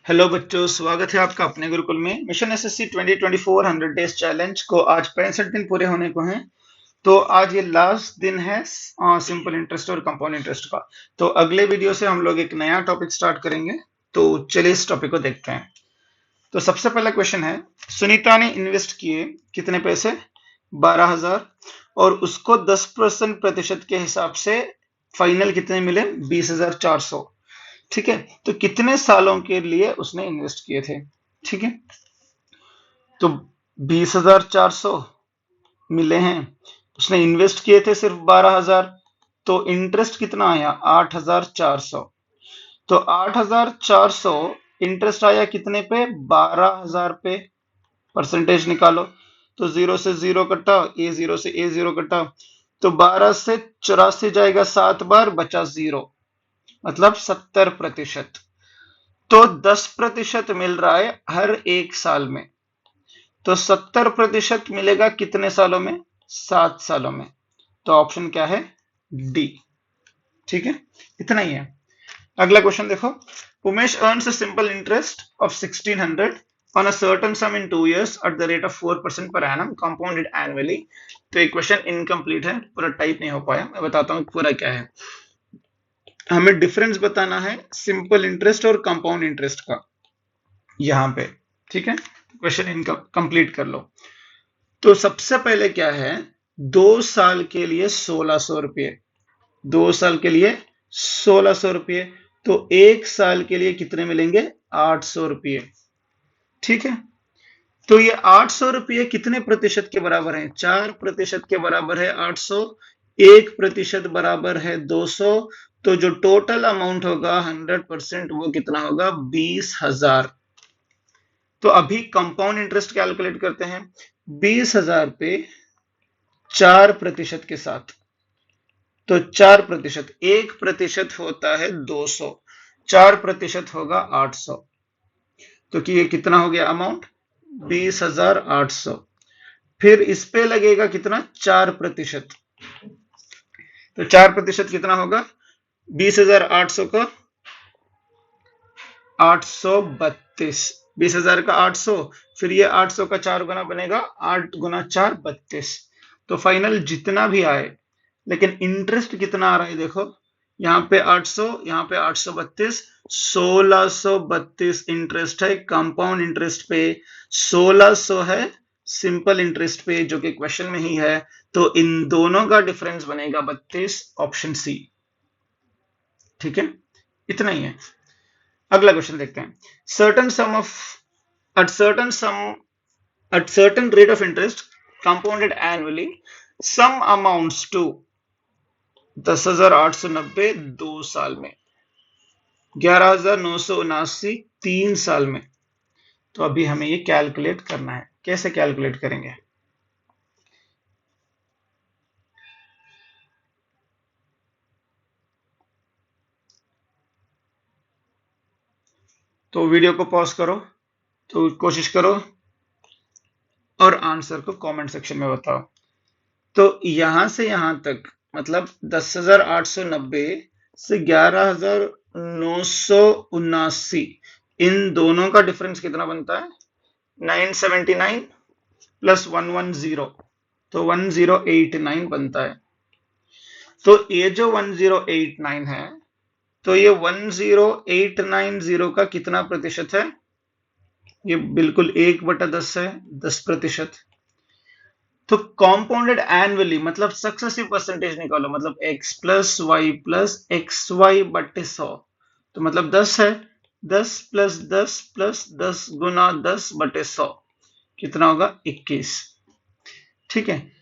Hello बच्चों, स्वागत है आपका अपने गुरुकुल में। मिशन एसएससी 2024 100 डेज चैलेंज को आज 65 दिन पूरे होने को हैं। तो आज ये लास्ट दिन है सिंपल इंटरेस्ट और कंपाउंड इंटरेस्ट का। तो अगले वीडियो से हम लोग एक नया टॉपिक स्टार्ट करेंगे। तो चलिए इस टॉपिक को देखते हैं। तो सबसे पहला क्वेश्चन है, सुनीता ने इन्वेस्ट किए कितने पैसे? 12,000। और उसको 10% प्रतिशत के हिसाब से फाइनल कितने मिले? 20,400। ठीक है, तो कितने सालों के लिए उसने इन्वेस्ट किए थे? ठीक है, तो 20,400 मिले हैं, उसने इन्वेस्ट किए थे सिर्फ 12,000। तो इंटरेस्ट कितना आया? 8,400। तो 8,400 इंटरेस्ट आया कितने पे? 12,000 पे। परसेंटेज निकालो। तो जीरो से जीरो कटा, ए जीरो से ए जीरो कटा, तो 12 से 84 जाएगा 7 बार, बचा जीरो, मतलब 70%। तो 10% मिल रहा है हर एक साल में। तो 70% मिलेगा कितने सालों में? 7 सालों में। तो ऑप्शन क्या है? डी। ठीक है, इतना ही है। अगला क्वेश्चन देखो, Umesh earns a simple interest of 1600 on a certain sum in 2 years at the rate of 4% per annum compounded annually। तो ये क्वेश्चन इनकम्प्लीट है, पूरा टाइप नहीं हो पाया। मैं बताता हूँ पूरा क्या है। हमें डिफरेंस बताना है सिंपल इंटरेस्ट और कंपाउंड इंटरेस्ट का यहां पे। ठीक है, क्वेश्चन इनका कंप्लीट कर लो। तो सबसे पहले क्या है, 2 साल के लिए 1600 रुपये। 2 साल के लिए 1600 रुपये। तो 1 साल के लिए कितने मिलेंगे? 800 रुपये। ठीक है, तो ये 800 रुपये कितने प्रतिशत के बराबर है? 4% के बराबर है 800। 1% बराबर है 200। तो जो टोटल अमाउंट होगा 100% वो कितना होगा? 20,000। तो अभी कंपाउंड इंटरेस्ट कैलकुलेट करते हैं। 20,000 पे 4% के साथ, तो 4%, 1% होता है 200, 4% होगा 800। तो कि ये कितना हो गया अमाउंट? 20,800। फिर इस पे लगेगा कितना? 4%। तो 4% कितना होगा? 20,800 का 832। 20,000 का 800, फिर ये 800 का 4 गुना बनेगा, 8 गुना 4 32। तो फाइनल जितना भी आए, लेकिन इंटरेस्ट कितना आ रहा है देखो, यहाँ पे 800, यहाँ पे 832, 1632 इंटरेस्ट है कंपाउंड इंटरेस्ट पे, 1600 है सिंपल इंटरेस्ट पे, जो कि क्वेश्चन में ही है। तो इन दोनों का डिफरेंस बनेगा 32, ऑप्शन सी। ठीक है, इतना ही है। अगला क्वेश्चन देखते हैं। Certain some of at certain sum at certain rate of interest compounded annually sum amounts to 10,890 2 साल में, 11,979 3 साल में। तो अभी हमें ये कैलकुलेट करना है। कैसे कैलकुलेट करेंगे? तो वीडियो को पॉज करो, तो कोशिश करो और आंसर को कमेंट सेक्शन में बताओ। तो यहां से यहां तक मतलब 10,890 से 11,979, इन दोनों का डिफरेंस कितना बनता है? 979 प्लस 110, तो 1089 बनता है। तो ये जो 1089 है, तो ये 10890 का कितना प्रतिशत है? ये बिल्कुल 1/10 है, 10%। तो कॉम्पाउंडेड एनुअली मतलब सक्सेसिव परसेंटेज निकालो, मतलब x plus y plus x y बटे 100। तो मतलब 10 है, 10 प्लस 10 प्लस 10 गुना 10 बटे 100 कितना होगा? 21। ठीक है,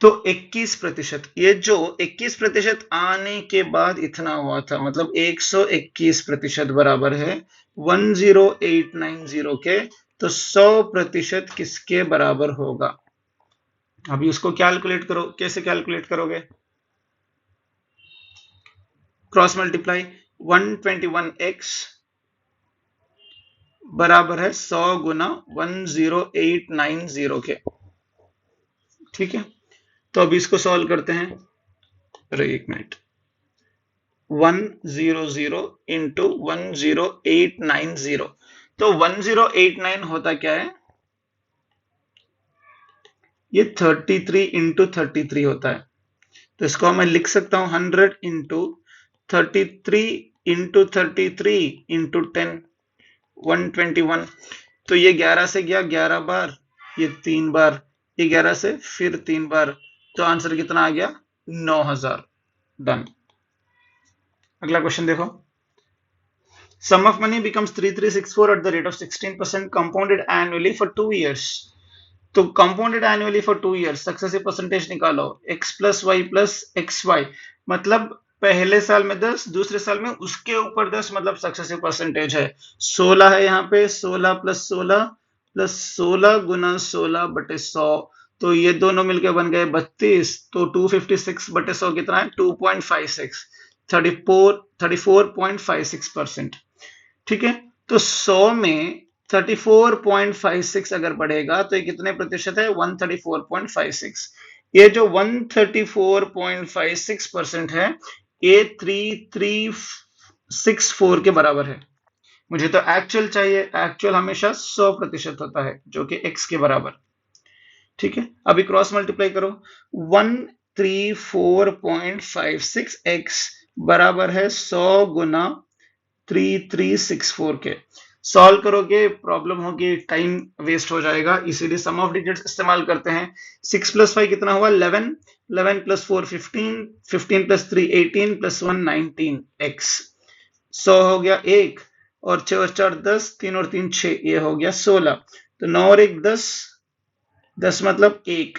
तो 21%, ये जो 21% आने के बाद इतना हुआ था, मतलब 121% बराबर है 10890 के। तो 100% किसके बराबर होगा? अभी उसको कैलकुलेट करो। कैसे कैलकुलेट करोगे? Cross multiply. 121x बराबर है 100 गुना 10890 के। ठीक है, तो अभी इसको सॉल्व करते हैं। अरे एक मिनट, 100 इंटू 10890। तो 1089 होता क्या है, ये 33 इंटू 33 होता है। तो इसको मैं लिख सकता हूं 100 इंटू 33 इंटू 10, 121। तो ये 11 से गया 11 बार, ये 3 बार, ये 11 से फिर 3 बार, तो आंसर कितना आ गया, 9000। डन। अगला क्वेश्चन देखो। Sum of money becomes 3364 at the rate of 16% compounded annually for 2 years. तो compounded annually for 2 years, successive percentage निकालो, x plus y plus x y, मतलब पहले साल में 10, दूसरे साल में उसके ऊपर 10, मतलब सक्सेसिव परसेंटेज है 16 है यहाँ पे, 16 प्लस 16 गुना 16 बटे 100, तो ये दोनों मिलकर बन गए 32, तो 256 बटे 100 कितना है, 2.56, 34.56%। ठीक है, तो 100 में 34.56 अगर बढ़ेगा तो ये कितने प्रतिशत है, 134.56। ये जो 134.56% है, ये 3364 के बराबर है। मुझे तो एक्चुअल चाहिए, एक्चुअल हमेशा 100% होता है, जो कि x के बराबर। ठीक है, अभी क्रॉस मल्टीप्लाई करो, 134.56x बराबर है 100 गुना 3364 के। सॉल्व करोगे प्रॉब्लम होगी, टाइम वेस्ट हो जाएगा, इसीलिए सम ऑफ डिजिट्स इस्तेमाल करते हैं। 6 प्लस 5 कितना हुआ, 11, 11 प्लस 4 15, 15 प्लस 3 18 प्लस 1 19 x। 100 हो गया 1, और 6 और 4 10, 3 और 3 6, ये हो गया 16। तो 9 और 1 10, 10 मतलब 1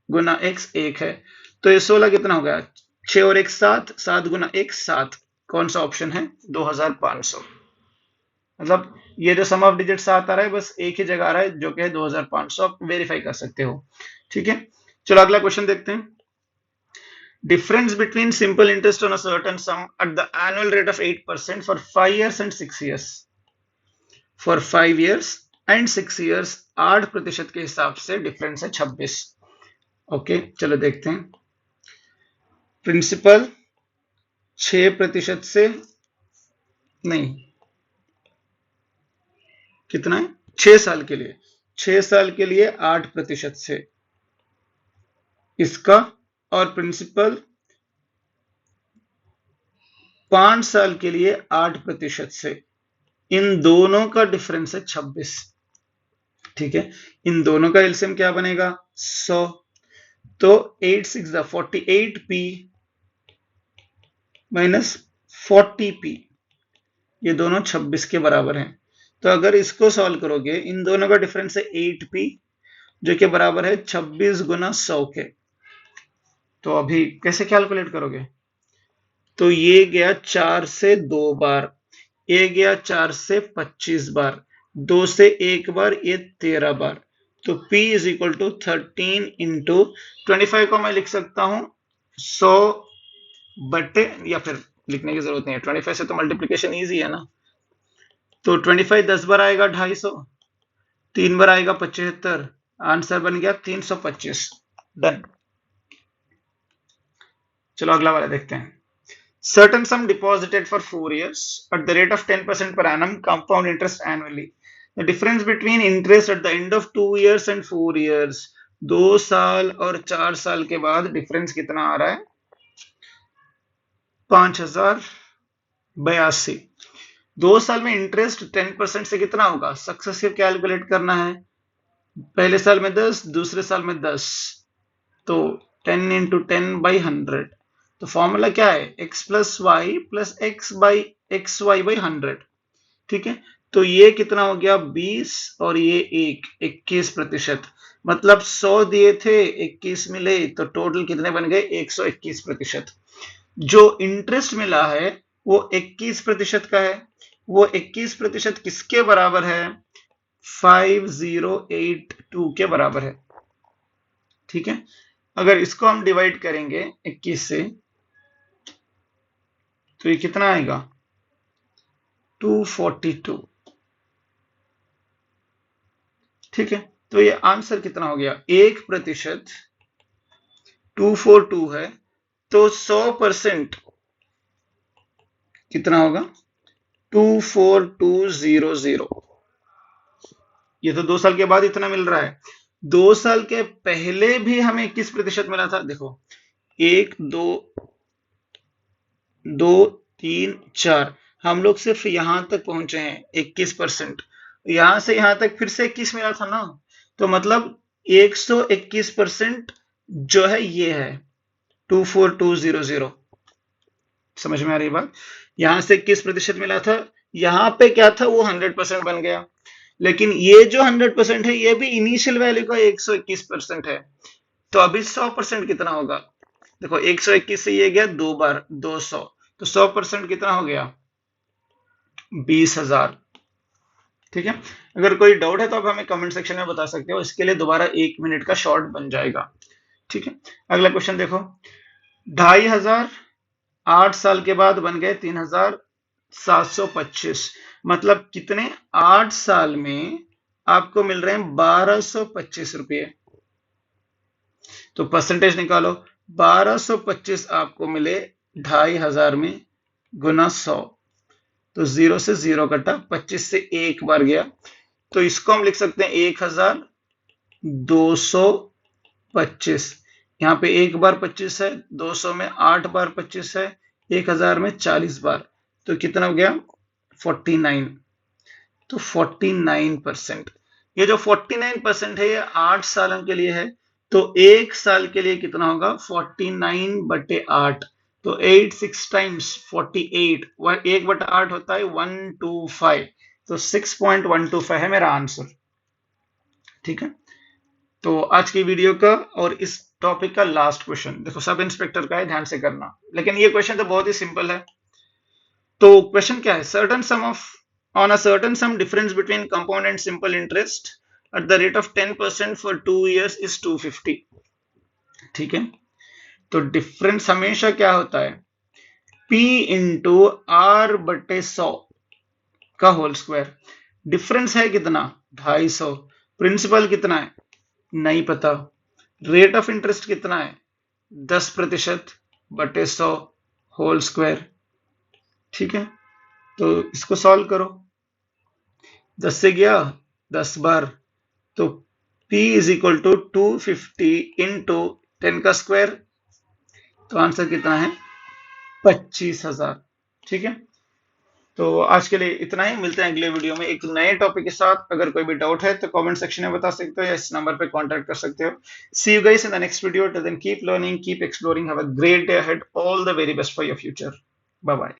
गुना x 1 है, तो ये 16 कितना हो गया, 6 और 1 7, 7 गुना 1 7, कौन सा ऑप्शन है, 2500। मतलब ये जो सम ऑफ डिजिट 7 आ रहा है, बस एक ही जगह आ रहा है, जो कि है 2500, आप वेरीफाई कर सकते हो। ठीक है, चलो अगला क्वेश्चन देखते हैं। Difference between simple interest on a certain some at the annual rate of 8% for 5 years and 6 years। For 5 years and 6 years 8% के हिसाब से डिफरेंस है 26। ओके, चलो देखते हैं। प्रिंसिपल 6% से नहीं, कितना है, 6 साल के लिए, 6 साल के लिए 8% से इसका, और प्रिंसिपल 5 साल के लिए 8% से, इन दोनों का डिफरेंस है 26। ठीक है, इन दोनों का एलसीएम क्या बनेगा, 100। तो 8 6 48p माइनस 40p, ये दोनों 26 के बराबर हैं। तो अगर इसको सॉल्व करोगे, इन दोनों का डिफरेंस है 8p, जो कि बराबर है 26 गुना 100 के। तो अभी कैसे कैलकुलेट करोगे, तो ये गया 4 से 2 बार, ये गया 4 से 25 बार, 2 से 1 बार, ये 13 बार। तो P is equal to 13 into 25 को मैं लिख सकता हूं 100 बटे, या फिर लिखने की जरूरत नहीं है, 25 से तो मल्टीप्लीकेशन इजी है ना। तो 25 10 बार आएगा 250, 3 बार आएगा 75, आंसर बन गया 325। डन। चलो अगला वाला देखते हैं। Certain sum deposited for 4 years at the rate of 10% per annum compound interest annually. The difference between interest at the end of 2 years and 4 years, 2 साल और 4 साल के बाद डिफरेंस कितना आ रहा है, 5082। 2 साल में इंटरेस्ट 10% से कितना होगा, सक्सेसिव कैलकुलेट करना है, पहले साल में 10, दूसरे साल में 10, तो 10 इंटू 10 बाई 100। तो फॉर्मूला क्या है, x plus y plus x y by 100। ठीक है, तो ये कितना हो गया, 20, और ये 21%, मतलब 100 दिए थे 21 मिले, तो टोटल कितने बन गए, 121%। जो इंटरेस्ट मिला है वो 21% का है, वो 21% किसके बराबर है, 5082 के बराबर है। ठीक है, अगर इसको हम डिवाइड करेंगे 21 से, तो ये कितना आएगा, 242। ठीक है, तो ये आंसर कितना हो गया, 1%, 242 है, तो 100%, कितना होगा 24200। ये तो 2 साल के बाद इतना मिल रहा है। 2 साल के पहले भी हमें 21% मिला था। देखो 1 2 2 3 4, हम लोग सिर्फ यहां तक पहुंचे हैं 21%। यहां से यहां तक फिर से 21 मिला था ना, तो मतलब 121% जो है ये है 24200। समझ में आ रही बात? यहां से 21% मिला था, यहां पे क्या था वो 100% बन गया। लेकिन ये जो 100% है ये भी इनिशियल वैल्यू का 121% है। तो अभी 100% कितना होगा? देखो 121 से ये गया 2 बार 200, तो 100% कितना हो गया 20,000। ठीक है, अगर कोई डाउट है तो आप हमें कमेंट सेक्शन में बता सकते हो, इसके लिए दोबारा 1 मिनट का शॉर्ट बन जाएगा। ठीक है, अगला क्वेश्चन देखो। 2,500 8 साल के बाद बन गए 3,725। मतलब कितने 8 साल में आपको मिल रहे हैं 1,225 रुपये। तो परसेंटेज निकालो, 1,225 आपको मिले 2,500 में गुना 100, तो 0 से 0 कटा, 25 से एक बार गया, तो इसको हम लिख सकते हैं 1,225। यहाँ पे एक बार 25 है, 200 में 8 बार 25 है, 1,000 में 40 बार, तो कितना हो गया 49। तो 49%, ये जो 49% है ये 8 सालों के लिए है। तो एक साल के लिए कितना होगा 49/8, तो 8 6 टाइम्स 48, 1/8 होता है 125, तो 6.125 है मेरा आंसर। ठीक है, तो आज की वीडियो का और इस टॉपिक का लास्ट क्वेश्चन देखो, सब इंस्पेक्टर का है, ध्यान से करना। लेकिन ये क्वेश्चन तो बहुत ही सिंपल है। तो क्वेश्चन क्या है, certain some of on a certain sum difference between compound and simple interest at the rate of 10% for 2 years is 250। ठीक है, तो डिफरेंस हमेशा क्या होता है P इंटू R/100 का होल स्क्वायर। डिफरेंस है कितना 250, प्रिंसिपल कितना है नहीं पता, रेट ऑफ इंटरेस्ट कितना है 10%/100 होल स्क्वायर। ठीक है, तो इसको सॉल्व करो, 10 से गया 10 बार, तो P is equal to 250 into 10 का स्क्वायर, तो आंसर कितना है 25,000। ठीक है, तो आज के लिए इतना ही, मिलते हैं अगले वीडियो में एक नए टॉपिक के साथ। अगर कोई भी डाउट है तो कमेंट सेक्शन में बता सकते हो या इस नंबर पे कांटेक्ट कर सकते हो। See you guys in the next video, till then keep learning, keep exploring, have a great day ahead, all the very best for your future, bye bye.